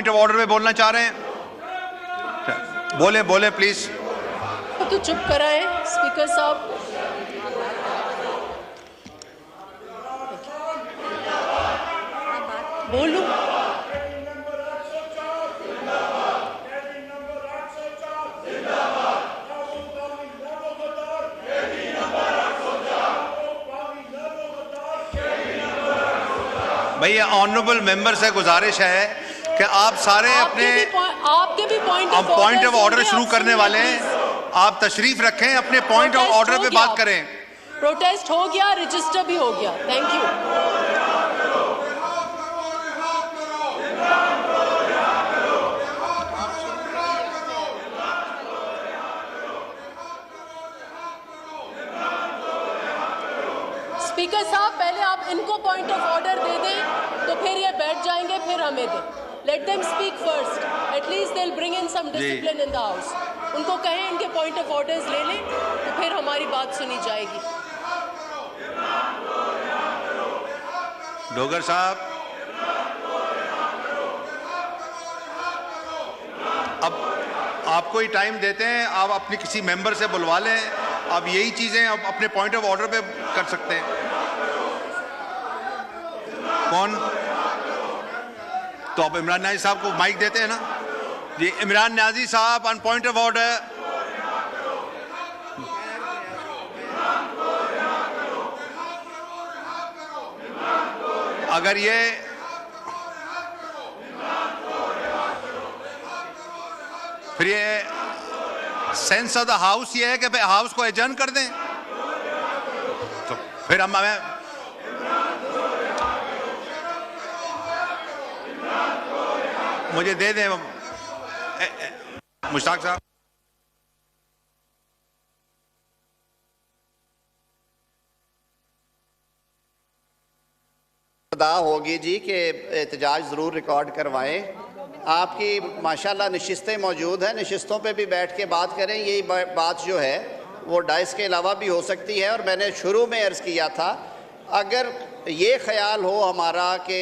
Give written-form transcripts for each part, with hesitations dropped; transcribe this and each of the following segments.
Point of order पे बोलना चाह रहे हैं? बोले बोले प्लीज। तो चुप कराएं स्पीकर साहब। बोलूं? भैया ऑनरेबल मेंबर से गुजारिश है कि आप सारे आपके भी पॉइंट ऑफ ऑर्डर शुरू करने वाले हैं, आप तशरीफ रखें, अपने पॉइंट ऑफ ऑर्डर पे बात करें। प्रोटेस्ट हो गया, रजिस्टर भी हो गया। Thank you. स्पीकर साहब पहले आप इनको पॉइंट ऑफ ऑर्डर दे दें तो फिर ये बैठ जाएंगे, फिर हमें दें। Let them speak first, at least they will bring in some discipline in the house. उनको कहें इनके पॉइंट ऑफ ऑर्डर्स ले लें तो फिर हमारी बात सुनी जाएगी। डोगर साहब, अब आपको ही टाइम देते हैं, आप अपनी किसी मेंबर से बुलवा लें। अब यही चीजें आप अपने पॉइंट ऑफ ऑर्डर पे कर सकते हैं। कौन? तो आप इमरान न्याजी साहब को माइक देते हैं ना जी। इमरान न्याजी साहब ऑन पॉइंट ऑफ ऑर्डर। अगर ये फिर ये सेंस ऑफ द हाउस ये है कि हाउस को एडजर्न कर दें, तो फिर हम मुझे दे दें मुश्ताक साहब। अदा होगी जी कि एहतजाज ज़रूर रिकॉर्ड करवाएं। आपकी माशाल्लाह नशिस्तें मौजूद हैं, नशिस्तों पे भी बैठ के बात करें। यही बात जो है वो डाइस के अलावा भी हो सकती है। और मैंने शुरू में अर्ज़ किया था, अगर ये ख्याल हो हमारा कि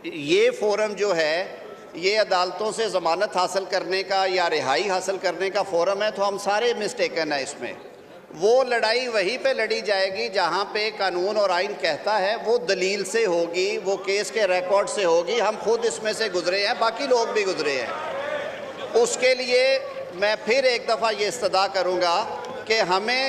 ये फोरम जो है ये अदालतों से ज़मानत हासिल करने का या रिहाई हासिल करने का फोरम है, तो हम सारे मिस्टेकन हैं इसमें। वो लड़ाई वहीं पे लड़ी जाएगी जहाँ पे कानून और आइन कहता है, वो दलील से होगी, वो केस के रिकॉर्ड से होगी। हम खुद इसमें से गुजरे हैं, बाकी लोग भी गुजरे हैं। उसके लिए मैं फिर एक दफ़ा ये इस्तदा करूँगा कि हमें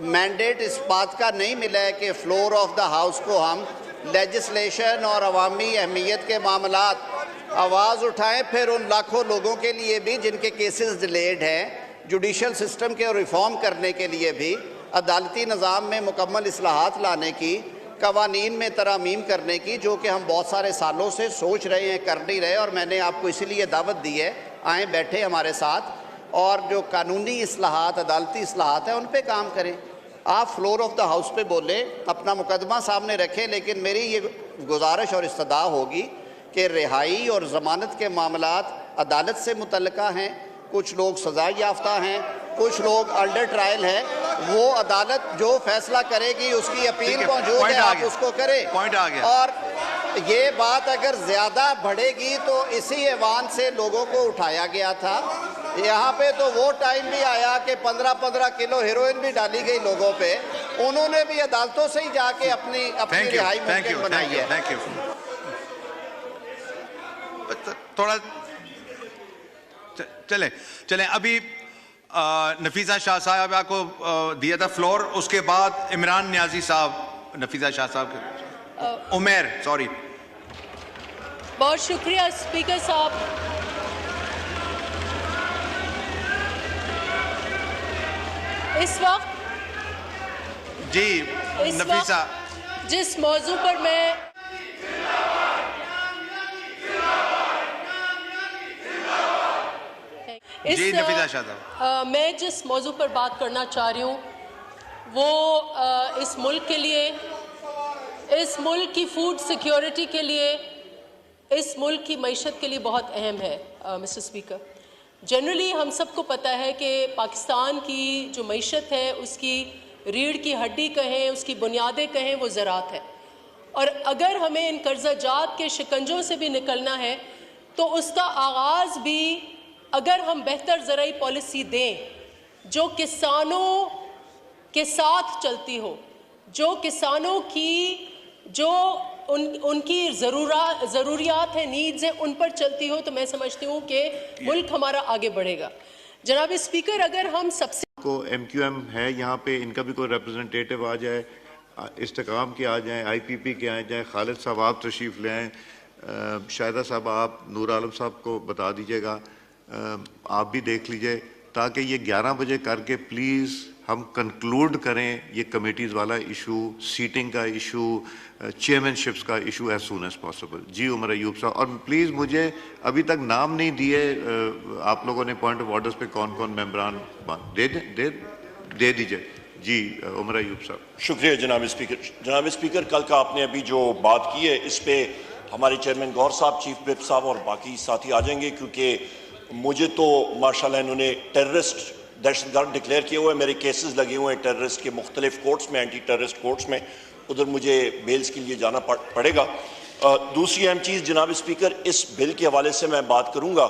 मैंडेट इस बात का नहीं मिला है कि फ्लोर ऑफ द हाउस को हम लेजिस्लेशन और अवामी अहमियत के मामलात आवाज़ उठाएं। फिर उन लाखों लोगों के लिए भी जिनके केसेस डिलेड हैं, जुडिशल सिस्टम के रिफ़ॉर्म करने के लिए भी, अदालती निज़ाम में मुकम्मल इस्लाहात लाने की, कवानीन में तरामीम करने की, जो कि हम बहुत सारे सालों से सोच रहे हैं, कर नहीं रहे। और मैंने आपको इसीलिए दावत दी है, आएँ बैठे हमारे साथ, और जो कानूनी इस्लाहात, अदालती इस्लाहात हैं उन पर काम करें। आप फ्लोर ऑफ द हाउस पे बोलें, अपना मुकदमा सामने रखें, लेकिन मेरी ये गुजारिश और इस्तदा होगी कि रिहाई और ज़मानत के मामलात अदालत से मुतल्लिका हैं। कुछ लोग सज़ा याफ्ता हैं, कुछ लोग अंडर ट्रायल हैं। वो अदालत जो फैसला करेगी उसकी अपील मौजूद है, आप उसको करें। पॉइंट आ गया। और ये बात अगर ज़्यादा बढ़ेगी तो इसी ऐवान से लोगों को उठाया गया था। यहाँ पे तो वो टाइम भी आया कि 15-15 किलो हेरोइन भी डाली गई लोगों पे। उन्होंने भी अदालतों से ही जाके अपनी रिहाई मुमकिन बनाई है। Thank you. थोड़ा चलें। अभी नफीसा शाह साहब को दिया था फ्लोर, उसके बाद इमरान न्याजी साहब, नफीसा शाह साहब के उमेर, सॉरी। बहुत शुक्रिया स्पीकर साहब। इस वक्त जी नफीसा, जिस मौजू पर मैं मैं जिस मौजू पर बात करना चाह रही हूँ वो इस मुल्क के लिए, इस मुल्क की फूड सिक्योरिटी के लिए, इस मुल्क की मईशत के लिए बहुत अहम है। मिस्टर स्पीकर, जनरली हम सबको पता है कि पाकिस्तान की जो मईशत है उसकी रीढ़ की हड्डी कहें, उसकी बुनियादें कहें, वो ज़राअत है। और अगर हमें इन कर्जा जात के शिकंजों से भी निकलना है तो उसका आगाज़ भी अगर हम बेहतर ज़राई पॉलिसी दें जो किसानों के साथ चलती हो, जो किसानों की जो उनकी ज़रूरियात है, नीड्स हैं, उन पर चलती हो, तो मैं समझती हूँ कि मुल्क हमारा आगे बढ़ेगा। जनाब स्पीकर, अगर हम सबसे को MQM है यहाँ पे, इनका भी कोई रिप्रेजेंटेटिव आ जाए, इस्तेकाम के आ जाएं, IPP के आ जाएं, खालिद साहब आप तशरीफ़ ले आएँ, शाहिदा साहब आप नूर आलम साहब को बता दीजिएगा, आप भी देख लीजिए, ताकि ये 11 बजे करके प्लीज़ हम कंक्लूड करें ये कमेटीज़ वाला इशू, सीटिंग का इशू, चेयरमैनशिप्स का issue as soon as possible. जी उमर अयूब साहब, और प्लीज़ मुझे अभी तक नाम नहीं दिए आप लोगों ने पॉइंट ऑफ ऑर्डर्स पे कौन कौन मेंबरान दे दीजिए। जी उमर अयूब साहब। शुक्रिया जनाब स्पीकर। जनाब स्पीकर, कल का आपने अभी जो बात की है इस पे हमारे चेयरमैन गौर साहब, चीफ विप साहब और बाकी साथी आ जाएंगे, क्योंकि मुझे तो माशाल्लाह इन्होंने टेररिस्ट दहशतगर्द डिक्लेयर किए हुए, मेरे केसेस लगे हुए हैं टेररिस्ट के मुख्तलिफ कोर्ट्स में, एंटी टेररिस्ट कोर्ट्स में, उधर मुझे बेल्स के लिए जाना पड़ेगा। दूसरी अहम चीज़ जनाब स्पीकर, इस बिल के हवाले से मैं बात करूँगा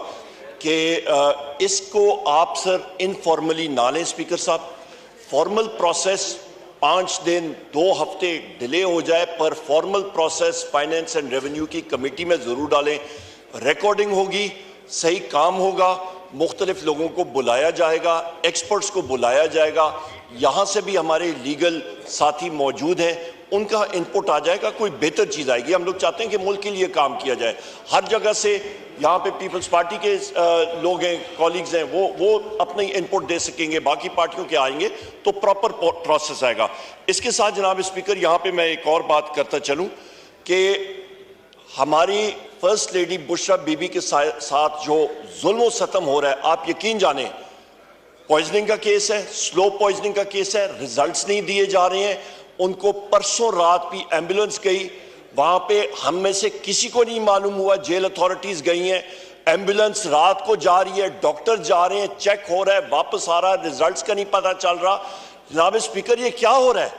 कि इसको आप सर इनफॉर्मली ना लें स्पीकर साहब, फॉर्मल प्रोसेस 5 दिन 2 हफ्ते डिले हो जाए, पर formal process finance and revenue की कमेटी में ज़रूर डालें, रिकॉर्डिंग होगी, सही काम होगा, मुख्तलिफ लोगों को बुलाया जाएगा, एक्सपर्ट्स को बुलाया जाएगा, यहाँ से भी हमारे लीगल साथी मौजूद हैं, उनका इनपुट आ जाएगा, कोई बेहतर चीज़ आएगी। हम लोग चाहते हैं कि मुल्क के लिए काम किया जाए, हर जगह से यहाँ पे पीपल्स पार्टी के लोग हैं, कॉलीग्स हैं, वो अपनी इनपुट दे सकेंगे, बाकी पार्टियों के आएंगे तो प्रॉपर प्रोसेस आएगा। इसके साथ जनाब स्पीकर यहाँ पे मैं एक और बात करता चलूँ कि हमारी फर्स्ट लेडी बुशरा बीबी के साथ जो जुल्म सतम हो रहा है, आप यकीन जाने, पॉइजनिंग का केस है, स्लो पॉइजनिंग का केस है, रिजल्ट्स नहीं दिए जा रहे हैं। उनको परसों रात भी एम्बुलेंस गई, वहां पे हम में से किसी को नहीं मालूम हुआ, जेल अथॉरिटीज गई हैं, एम्बुलेंस रात को जा रही है, डॉक्टर जा रहे हैं, चेक हो रहा है, वापस आ रहा है, रिजल्ट्स का नहीं पता चल रहा। जनाब स्पीकर, ये क्या हो रहा है?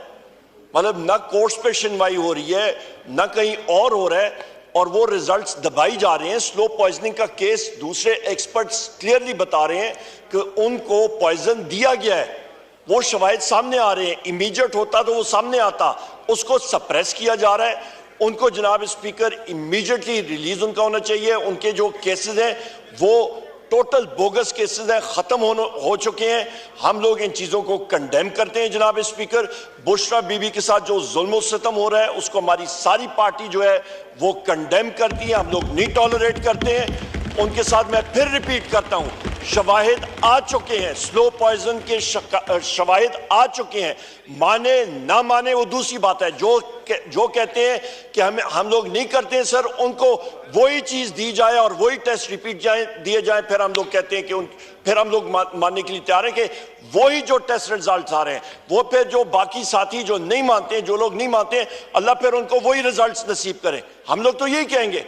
मतलब न कोर्ट्स पे सुनवाई हो रही है, न कहीं और हो रहा है, और वो रिजल्ट्स दबाई जा रहे हैं। स्लो पॉइजनिंग का केस दूसरे एक्सपर्ट्स क्लियरली बता रहे हैं कि उनको पॉइजन दिया गया है, वो शवाहिद सामने आ रहे हैं, इमीडिएट होता तो वो सामने आता, उसको सप्रेस किया जा रहा है। उनको जनाब स्पीकर इमीडिएटली रिलीज उनका होना चाहिए। उनके जो केसेस हैं वो टोटल बोगस केसेस हैं, खत्म हो चुके हैं। हम लोग इन चीजों को कंडेम करते हैं जनाब स्पीकर। बुशरा बीबी के साथ जो जुल्म सितम हो रहा है उसको हमारी सारी पार्टी जो है वो कंडेम करती है, हम लोग नहीं टॉलरेट करते हैं। उनके साथ मैं फिर रिपीट करता हूं, शवाहिद आ चुके हैं, स्लो पॉइजन के शवाहिद आ चुके हैं, माने ना माने वो दूसरी बात है। जो कहते हैं कि हम लोग नहीं करते हैं सर, उनको वही चीज दी जाए और वही टेस्ट रिपीट दिए जाए, फिर हम लोग कहते हैं कि फिर हम लोग मानने के लिए तैयार हैं कि वही जो टेस्ट रिजल्ट आ रहे हैं वो फिर जो बाकी साथी जो नहीं मानते हैं, जो लोग नहीं मानते हैं, अल्लाह फिर उनको वही रिजल्ट नसीब करे। हम लोग तो यही कहेंगे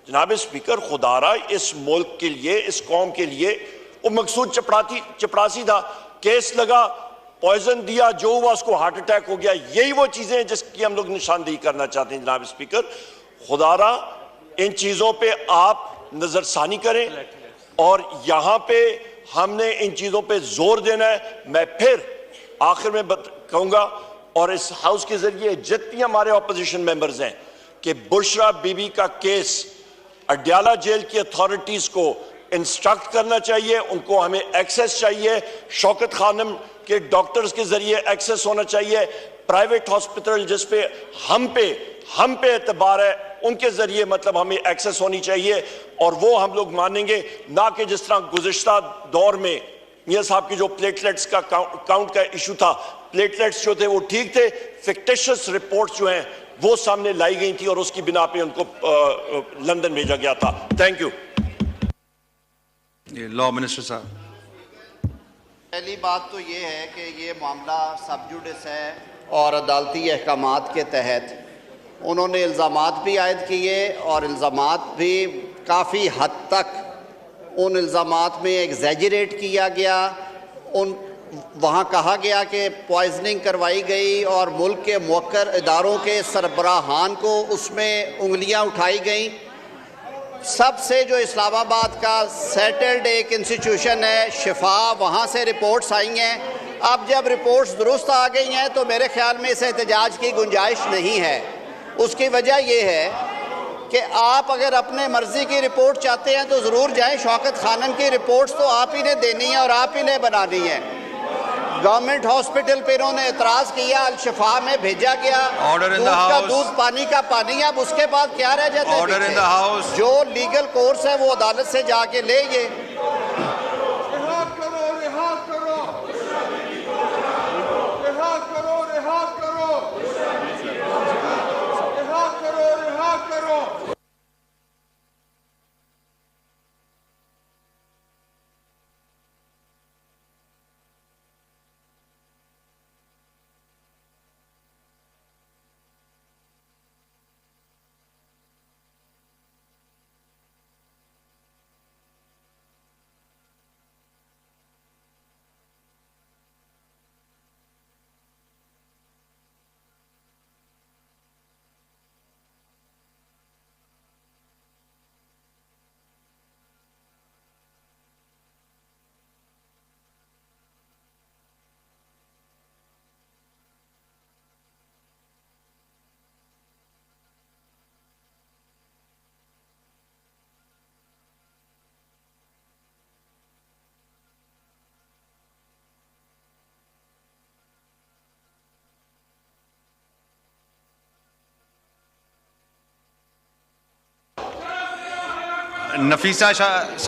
जनाब स्पीकर, खुदारा इस मुल्क के लिए, इस कौम के लिए वो मकसूद चपरासी था, केस लगा, पॉइजन दिया, जो हुआ उसको हार्ट अटैक हो गया। यही वो चीजें हैं जिसकी हम लोग निशानदेही करना चाहते हैं जनाब स्पीकर। खुदारा इन चीजों पे आप नजरसानी करें और यहां पे हमने इन चीजों पे जोर देना है। मैं फिर आखिर में कहूंगा और इस हाउस के जरिए जितने हमारे ऑपोजिशन मेंबर्स हैं कि बुशरा बीबी का केस अडयाला जेल की अथॉरिटीज को इंस्ट्रक्ट करना चाहिए, उनको हमें एक्सेस चाहिए, शौकत खानम के डॉक्टर्स के जरिए एक्सेस होना चाहिए, प्राइवेट हॉस्पिटल जिस पे हम पे एतबार है उनके जरिए मतलब हमें एक्सेस होनी चाहिए। और वो हम लोग मानेंगे, ना कि जिस तरह गुज़िश्ता दौर में मियां साहब की जो प्लेटलेट्स का काउंट का इशू था, प्लेटलेट्स जो थे वो ठीक थे, फिक्टिशियस रिपोर्ट्स जो हैं वो सामने लाई गई थी और उसकी बिना पे उनको लंदन भेजा गया था। Thank you. लॉ मिनिस्टर साहब। पहली बात तो ये है कि ये मामला सब जुडिस है और अदालती अहकामात के तहत उन्होंने इल्ज़ामात भी आयद किए और इल्ज़ामात भी काफ़ी हद तक उन इल्ज़ामात में एग्जैजरेट किया गया। वहाँ कहा गया कि पॉइजनिंग करवाई गई और मुल्क के मुवक्कर इदारों के सरबराहान को उसमें उंगलियाँ उठाई गईं। सबसे जो इस्लामाबाद का सेटल्ड एक इंस्टीट्यूशन है शिफा, वहाँ से रिपोर्ट्स आई हैं। अब जब रिपोर्ट्स दुरुस्त आ गई हैं तो मेरे ख्याल में इस एहतजाज की गुंजाइश नहीं है। उसकी वजह यह है कि आप अगर अपने मर्जी की रिपोर्ट चाहते हैं तो ज़रूर जाएं। शौकत खानम की रिपोर्ट्स तो आप ही ने देनी है और आप ही ने बनानी है। गवर्नमेंट हॉस्पिटल पे इन्होंने एतराज़ किया, अल शिफा में भेजा गया, Order in the दूध का House. दूध, पानी का पानी। अब उसके बाद क्या रह जाता है? Order in the House. जो लीगल कोर्स है वो अदालत से जाके ले ये। रिहा करो, रिहा करो, रिहा करो, रिहा करो, रिहा करो, रिहा करो। नफीसा शाह